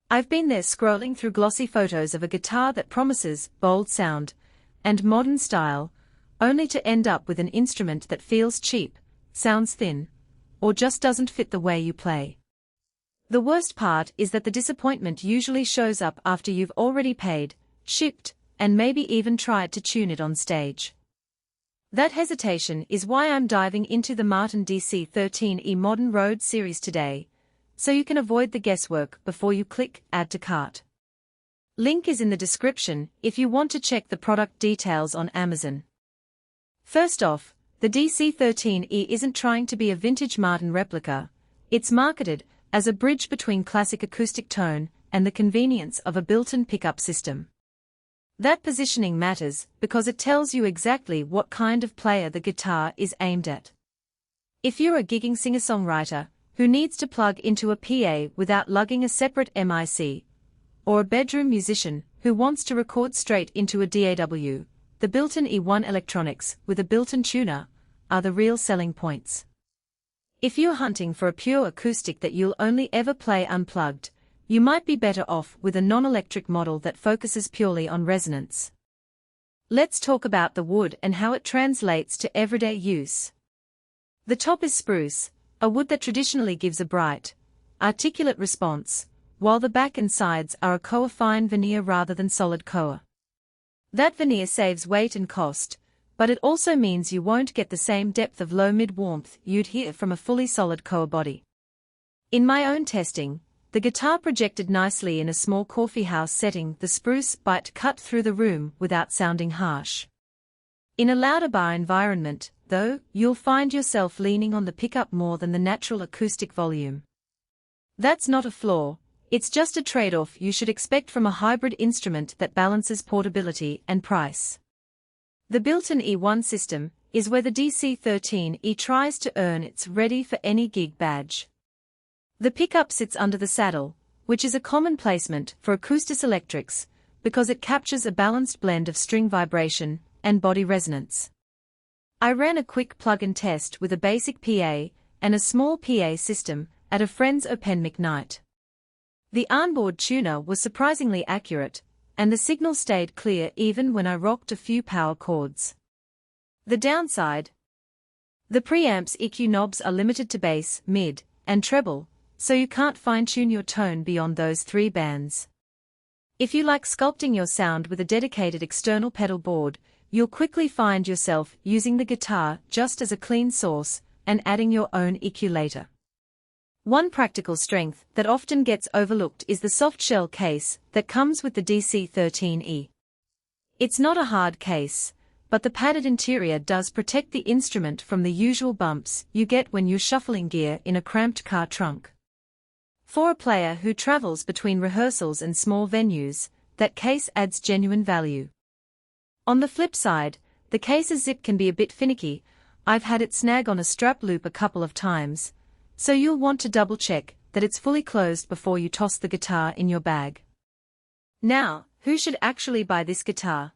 I've been there scrolling through glossy photos of a guitar that promises bold sound and modern style, only to end up with an instrument that feels cheap, sounds thin, or just doesn't fit the way you play. The worst part is that the disappointment usually shows up after you've already paid, shipped, and maybe even tried to tune it on stage. That hesitation is why I'm diving into the Martin DC13E Modern Road series today, so you can avoid the guesswork before you click Add to Cart. Link is in the description if you want to check the product details on Amazon. First off, the DC13E isn't trying to be a vintage Martin replica, it's marketed as a bridge between classic acoustic tone and the convenience of a built-in pickup system. That positioning matters because it tells you exactly what kind of player the guitar is aimed at. If you're a gigging singer-songwriter who needs to plug into a PA without lugging a separate mic, or a bedroom musician who wants to record straight into a DAW, the built-in E1 electronics with a built-in tuner are the real selling points. If you're hunting for a pure acoustic that you'll only ever play unplugged, you might be better off with a non-electric model that focuses purely on resonance. Let's talk about the wood and how it translates to everyday use. The top is spruce, a wood that traditionally gives a bright, articulate response, while the back and sides are a koa fine veneer rather than solid koa. That veneer saves weight and cost, but it also means you won't get the same depth of low-mid warmth you'd hear from a fully solid koa body. In my own testing, the guitar projected nicely in a small coffeehouse setting. The spruce bite cut through the room without sounding harsh. In a louder bar environment, though, you'll find yourself leaning on the pickup more than the natural acoustic volume. That's not a flaw, it's just a trade-off you should expect from a hybrid instrument that balances portability and price. The built-in E1 system is where the DC13E tries to earn its ready-for-any-gig badge. The pickup sits under the saddle, which is a common placement for Acoustic-Electrics, because it captures a balanced blend of string vibration and body resonance. I ran a quick plug-in test with a basic PA and a small PA system at a friend's open mic night. The onboard tuner was surprisingly accurate, and the signal stayed clear even when I rocked a few power chords. The downside? The preamp's EQ knobs are limited to bass, mid, and treble, so you can't fine-tune your tone beyond those 3 bands. If you like sculpting your sound with a dedicated external pedal board, you'll quickly find yourself using the guitar just as a clean source and adding your own EQ later. One practical strength that often gets overlooked is the softshell case that comes with the DC13E. It's not a hard case, but the padded interior does protect the instrument from the usual bumps you get when you're shuffling gear in a cramped car trunk. For a player who travels between rehearsals and small venues, that case adds genuine value. On the flip side, the case's zip can be a bit finicky. I've had it snag on a strap loop a couple of times, so you'll want to double-check that it's fully closed before you toss the guitar in your bag. Now, who should actually buy this guitar?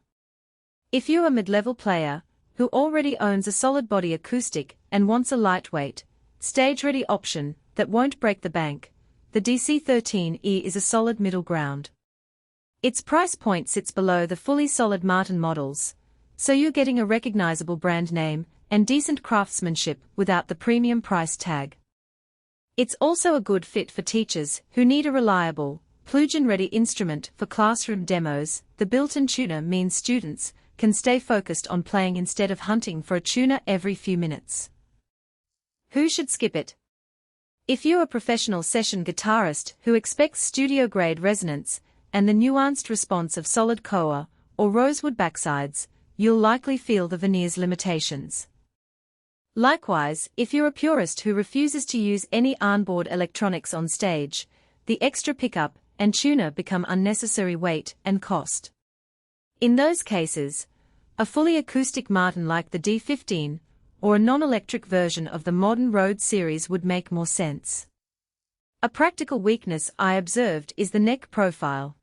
If you're a mid-level player who already owns a solid-body acoustic and wants a lightweight, stage-ready option that won't break the bank, the DC13E is a solid middle ground. Its price point sits below the fully solid Martin models, so you're getting a recognizable brand name and decent craftsmanship without the premium price tag. It's also a good fit for teachers who need a reliable, plug-in-ready instrument for classroom demos. The built-in tuner means students can stay focused on playing instead of hunting for a tuner every few minutes. Who should skip it? If you're a professional session guitarist who expects studio-grade resonance and the nuanced response of solid koa or rosewood backsides, you'll likely feel the veneer's limitations. Likewise, if you're a purist who refuses to use any onboard electronics on stage, the extra pickup and tuner become unnecessary weight and cost. In those cases, a fully acoustic Martin like the D15 or a non-electric version of the Modern Road series would make more sense. A practical weakness I observed is the neck profile.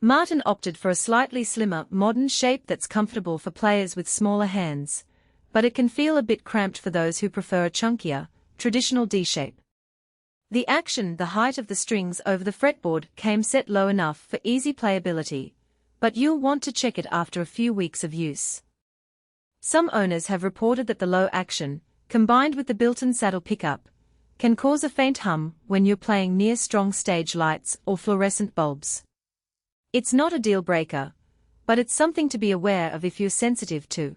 Martin opted for a slightly slimmer, modern shape that's comfortable for players with smaller hands, but it can feel a bit cramped for those who prefer a chunkier, traditional D shape. The action, the height of the strings over the fretboard came set low enough for easy playability, but you'll want to check it after a few weeks of use. Some owners have reported that the low action, combined with the built-in saddle pickup, can cause a faint hum when you're playing near strong stage lights or fluorescent bulbs. It's not a deal breaker, but it's something to be aware of if you're sensitive to